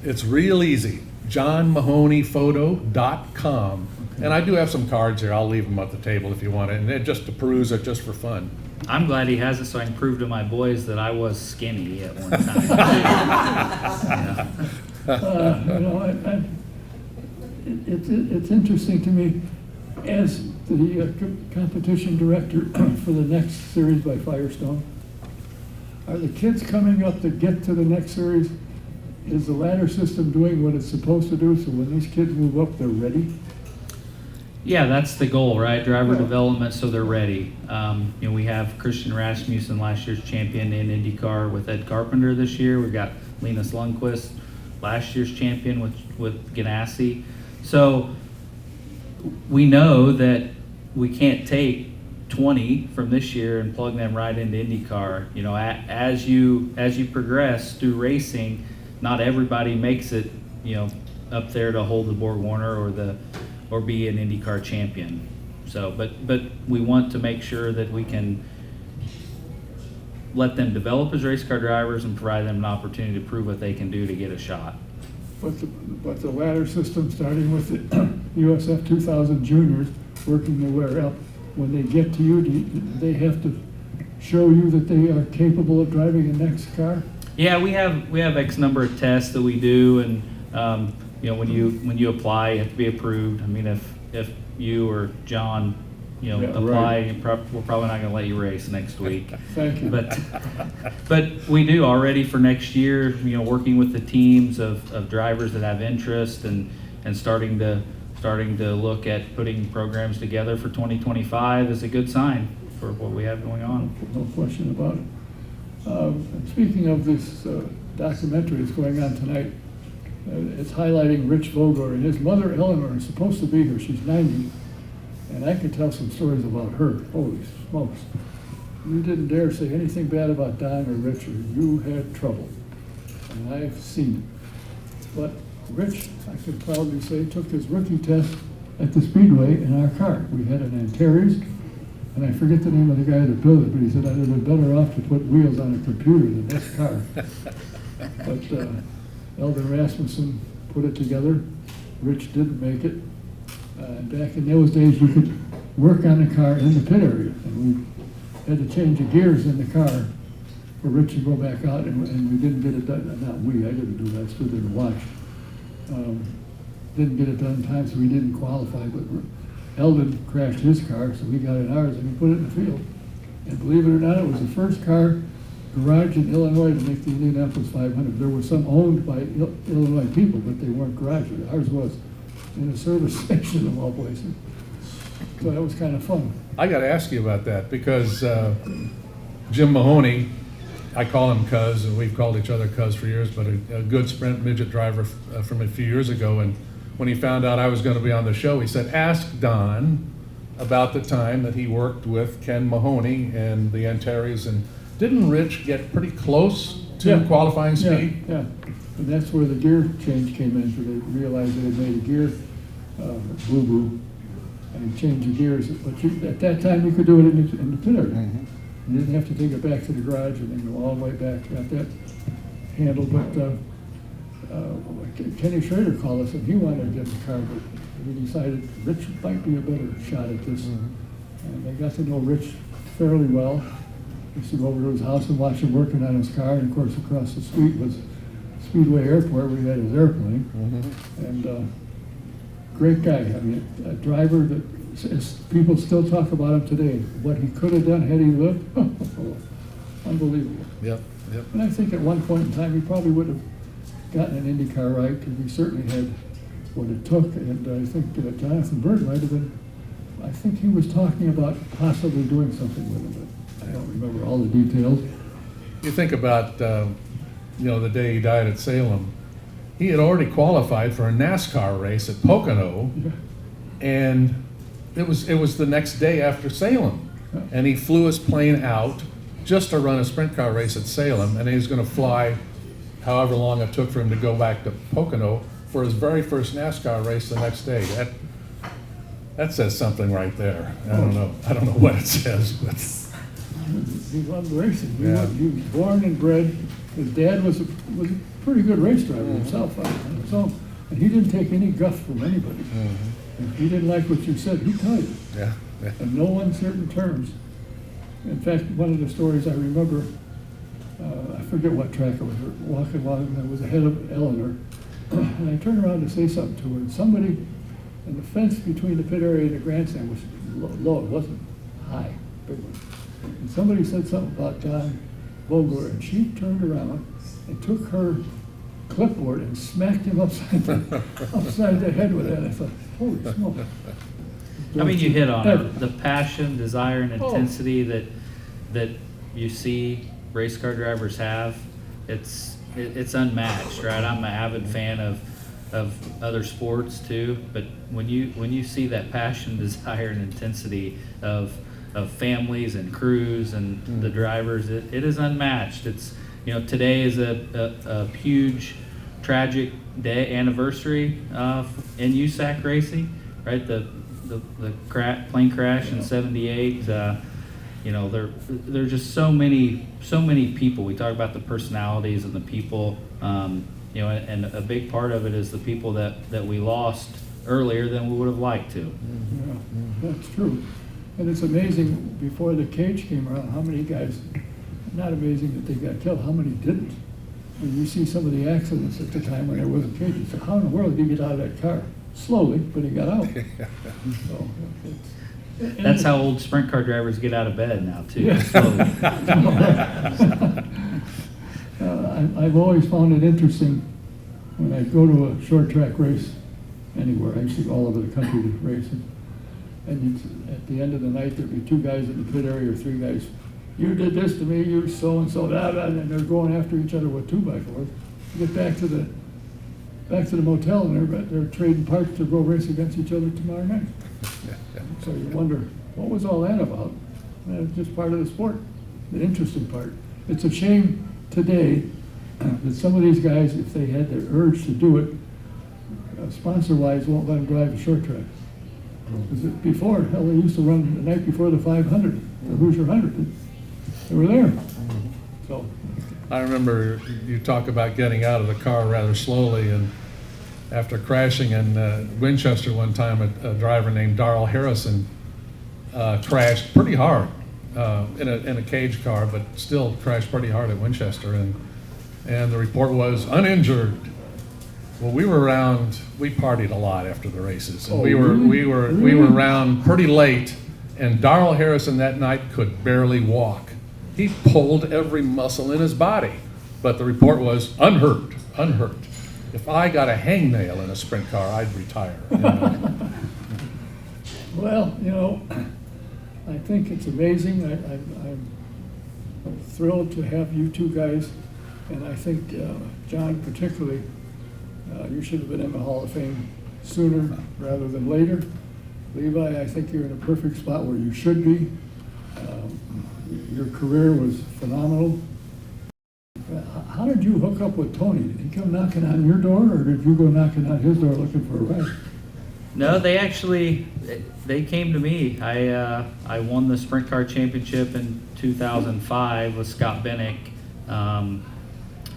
Speaker 3: It's real easy. JohnMahoneyPhoto.com. And I do have some cards here. I'll leave them at the table if you want it, and they're just to peruse it, just for fun.
Speaker 2: I'm glad he has it, so I can prove to my boys that I was skinny at one time.
Speaker 1: It's interesting to me, as the competition director for the next series by Firestone, are the kids coming up to get to the next series? Is the ladder system doing what it's supposed to do, so when these kids move up, they're ready?
Speaker 2: Yeah, that's the goal, right? Driver development, so they're ready. We have Christian Rasmussen, last year's champion in IndyCar, with Ed Carpenter this year. We've got Linus Lundqvist, last year's champion with Ganassi. So we know that we can't take 20 from this year and plug them right into IndyCar. As you progress through racing, not everybody makes it, up there to hold the Borg Warner or be an IndyCar champion. So, but we want to make sure that we can let them develop as race car drivers and provide them an opportunity to prove what they can do to get a shot.
Speaker 1: But the ladder system, starting with the USF 2000 juniors, working their way up, when they get to you, they have to show you that they are capable of driving a next car?
Speaker 2: Yeah, we have X number of tests that we do, and when you apply, you have to be approved. I mean, if you or John, apply,
Speaker 1: right.
Speaker 2: we're probably not going to let you race next week.
Speaker 1: Thank you.
Speaker 2: But we do already for next year. Working with the teams of drivers that have interest and starting to starting to look at putting programs together for 2025 is a good sign for what we have going on.
Speaker 1: No question about it. And speaking of this documentary that's going on tonight, it's highlighting Rich Vogler, and his mother Eleanor is supposed to be here. She's 90, and I could tell some stories about her. Holy smokes. You didn't dare say anything bad about Don or Rich, or you had trouble. And I've seen it. But Rich, I can proudly say, took his rookie test at the Speedway in our car. We had an Antares, and I forget the name of the guy that built it, but he said I'd have been better off to put wheels on a computer than this car. But Eldon Rasmussen put it together. Rich didn't make it. Back in those days, you could work on the car in the pit area, and we had to change the gears in the car for Rich to go back out, and we didn't get it done. Not we, I didn't do that, I stood there and watched. Didn't get it done in time, so we didn't qualify, but Eldon crashed his car, so we got in ours and we put it in the field. And believe it or not, it was the first car garage in Illinois to make the Indianapolis 500. There were some owned by Illinois people, but they weren't garages. Ours was in a service station of all places. So that was kind of fun.
Speaker 3: I got to ask you about that because Jim Mahoney, I call him Cuz, and we've called each other Cuz for years, but a good sprint midget driver from a few years ago. And when he found out I was going to be on the show, he said, ask Don about the time that he worked with Ken Mahoney and the Antares. And didn't Rich get pretty close to qualifying speed?
Speaker 1: Yeah. And that's where the gear change came in, so they realized they had made a gear boo-boo and changed the gears. But at that time, you could do it in the pit area.
Speaker 3: Mm-hmm.
Speaker 1: You didn't have to take it back to the garage and then go all the way back, got that handled. But Kenny Schrader called us and he wanted to get in the car, but we decided Rich might be a better shot at this. And I got to know Rich fairly well. I used to go over to his house and watch him working on his car, and of course across the street was Speedway Airport where he had his airplane. And great guy. I mean, a driver that people still talk about him today. What he could have done had he lived, unbelievable.
Speaker 3: Yep.
Speaker 1: And I think at one point in time he probably would have gotten an IndyCar right, because he certainly had what it took. And I think Jonathan Bird might have been, I think he was talking about possibly doing something with him, but I don't remember all the details.
Speaker 3: You think about, the day he died at Salem, he had already qualified for a NASCAR race at Pocono, and it was the next day after Salem. And he flew his plane out just to run a sprint car race at Salem, and he was going to fly however long it took for him to go back to Pocono for his very first NASCAR race the next day. That says something right there. I don't know what it says, but
Speaker 1: He loved racing. He was born and bred. His dad was a pretty good race driver himself on his own, and he didn't take any guff from anybody. If he didn't like what you said, he'd tell you. In no uncertain terms. In fact, one of the stories I remember, I forget what track it was, walking along, and I was ahead of Eleanor, and I turned around to say something to her, and somebody, and the fence between the pit area and the grandstand was low, it wasn't high, big one. And somebody said something about Don Vogler, and she turned around and took her clipboard and smacked him upside the head with it. I thought, holy smoke.
Speaker 2: I mean, you hit on it. The passion, desire, and intensity that you see race car drivers have, it's unmatched, right? I'm an avid fan of other sports too, but when you see that passion, desire, and intensity of families and crews and the drivers, it is unmatched. It's, today is a huge tragic anniversary in USAC racing, right? The plane crash in '78. There are just so many people. We talk about the personalities and the people, and a big part of it is the people that we lost earlier than we would have liked to.
Speaker 1: Yeah, that's true. And it's amazing, before the cage came around, how many guys, not amazing that they got killed, how many didn't. When you see some of the accidents at the time when there wasn't cages, so how in the world did he get out of that car? Slowly, but he got out. So,
Speaker 2: That's how old sprint car drivers get out of bed now, too.
Speaker 1: Yeah.
Speaker 2: Slowly.
Speaker 1: I've always found it interesting when I go to a short track race anywhere. I used to go all over the country to racing. And at the end of the night, there'd be 2 guys in the pit area or 3 guys. You did this to me, you so-and-so, blah, blah, and they're going after each other with 2x4s. You get back to the motel, and they're trading parts to go race against each other tomorrow night. So you wonder, what was all that about? It's just part of the sport, the interesting part. It's a shame today that some of these guys, if they had the urge to do it, sponsor-wise, won't let them drive a short track. Because before, hell, they used to run the night before the 500, the Hoosier 100. They were there. So,
Speaker 3: I remember you talk about getting out of the car rather slowly, and after crashing in Winchester one time, a driver named Darrell Harrison crashed pretty hard in a cage car, but still crashed pretty hard at Winchester, and the report was uninjured. Well, we partied a lot after the races, and
Speaker 1: Oh,
Speaker 3: we were
Speaker 1: really?
Speaker 3: around pretty late, and Darrell Harrison that night could barely walk. He pulled every muscle in his body, but the report was unhurt. If I got a hangnail in a sprint car, I'd retire. You know?
Speaker 1: well, I think it's amazing. I'm thrilled to have you 2 guys, and I think, John particularly, you should have been in the Hall of Fame sooner rather than later. Levi, I think you're in a perfect spot where you should be. Your career was phenomenal. How did you hook up with Tony? Did he come knocking on your door, or did you go knocking on his door looking for a ride?
Speaker 2: No, they came to me. I won the Sprint Car Championship in 2005 with Scott Bennick.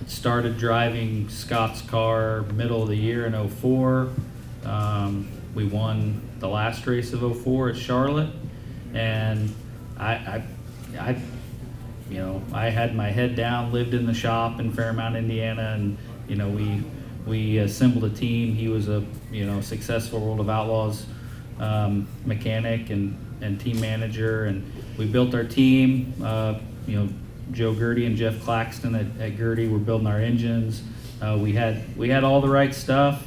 Speaker 2: Started driving Scott's car middle of the year in 04. We won the last race of 04 at Charlotte, and I had my head down, lived in the shop in Fairmount, Indiana, and we assembled a team. He was a successful World of Outlaws mechanic and team manager, and we built our team. Joe Gertie and Jeff Claxton at Gertie were building our engines. We had all the right stuff,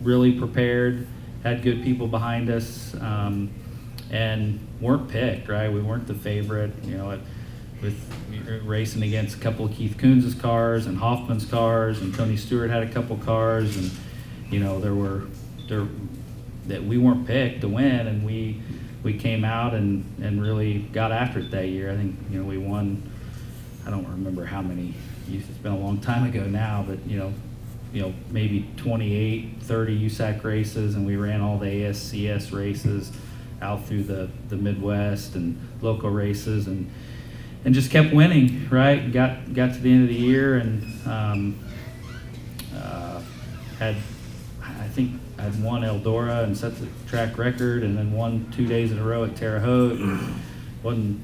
Speaker 2: really prepared, had good people behind us, and weren't picked, right? We weren't the favorite, with racing against a couple of Keith Coons' cars and Hoffman's cars, and Tony Stewart had a couple cars, and that we weren't picked to win, and we came out and really got after it that year. I think we won, I don't remember how many, it's been a long time ago now, but maybe 28, 30 USAC races, and we ran all the ASCS races out through the Midwest and local races, and just kept winning, right? Got to the end of the year and I'd won Eldora and set the track record, and then won 2 days in a row at Terre Haute. And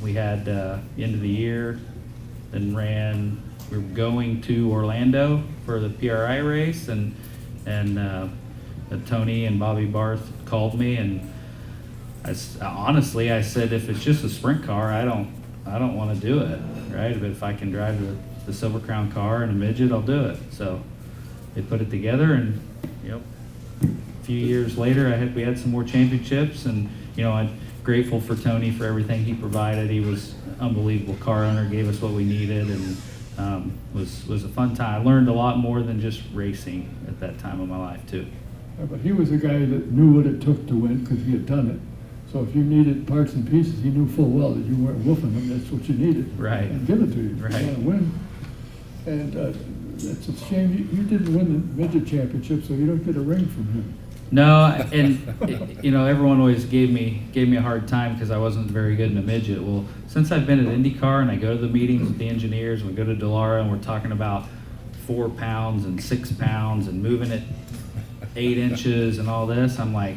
Speaker 2: we had end of the year, then we were going to Orlando for the PRI race, and Tony and Bobby Barth called me, and I said, if it's just a sprint car, I don't want to do it, right? But if I can drive the Silver Crown car and a midget, I'll do it. So they put it together, and a few years later, we had some more championships, and I'm grateful for Tony for everything he provided. He was an unbelievable car owner, gave us what we needed, and was a fun time. I learned a lot more than just racing at that time of my life too.
Speaker 1: But he was a guy that knew what it took to win because he had done it. So if you needed parts and pieces, he knew full well that you weren't woofing him. That's what you needed.
Speaker 2: Right.
Speaker 1: And give it to you.
Speaker 2: Right.
Speaker 1: You want to win. And it's a shame you didn't win the midget championship, so you don't get a ring from him.
Speaker 2: No, and everyone always gave me a hard time because I wasn't very good in a midget. Well, since I've been at IndyCar and I go to the meetings with the engineers, we go to Dallara and we're talking about 4 pounds and 6 pounds and moving it 8 inches and all this, I'm like,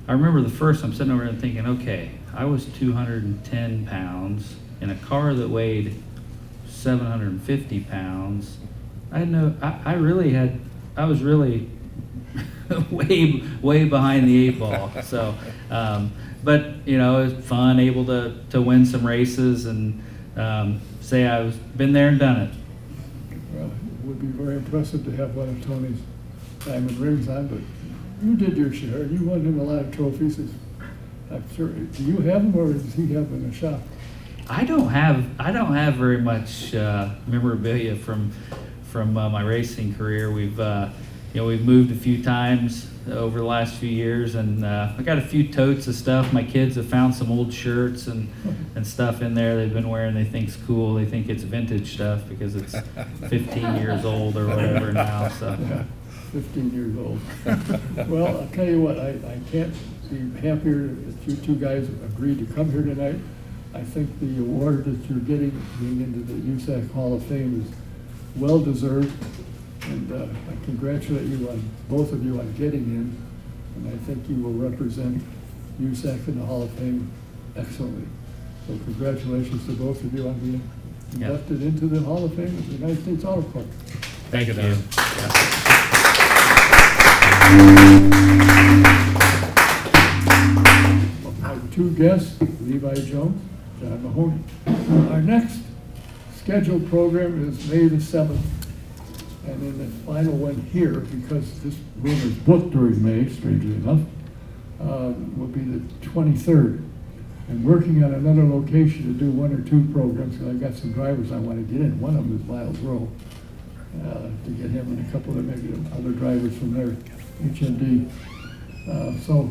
Speaker 2: I remember I'm sitting over there and thinking, okay, I was 210 pounds in a car that weighed 750 pounds. I was really way behind the 8 ball. So, but it was fun, able to win some races and say I've been there and done it.
Speaker 1: Well, it would be very impressive to have one of Tony's diamond rings on, but you did your share. You won him a lot of trophies. I'm sure. Do you have them, or does he have them in the shop?
Speaker 2: I don't have very much memorabilia from my racing career. We've we've moved a few times over the last few years, and I got a few totes of stuff. My kids have found some old shirts and stuff in there they've been wearing. They think's cool. They think it's vintage stuff because it's 15 years old or whatever now. So.
Speaker 1: Yeah, 15 years old. Well, I'll tell you what, I can't be happier that you two guys agreed to come here tonight. I think the award that you're getting, being into the USAC Hall of Fame, is well deserved. And I congratulate you on, both of you, on getting in. And I think you will represent USAC in the Hall of Fame excellently. So congratulations to both of you on being inducted into the Hall of Fame of the United States Auto Club.
Speaker 3: Thank you, Don.
Speaker 1: Our two guests, Levi Jones, John Mahoney. Our next scheduled program is May the 7th. And then the final one here, because this room is booked during May, strangely enough, will be the 23rd. I'm working on another location to do one or two programs, because I've got some drivers I want to get in. One of them is Miles Rowe, to get him and a couple of maybe other drivers from there, HMD. So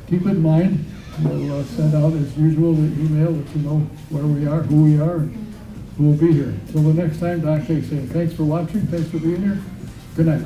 Speaker 1: keep in mind, we'll send out as usual the email, let you know where we are, who we are, and who will be here. Until the next time, Don Kay saying thanks for watching, thanks for being here. Good night.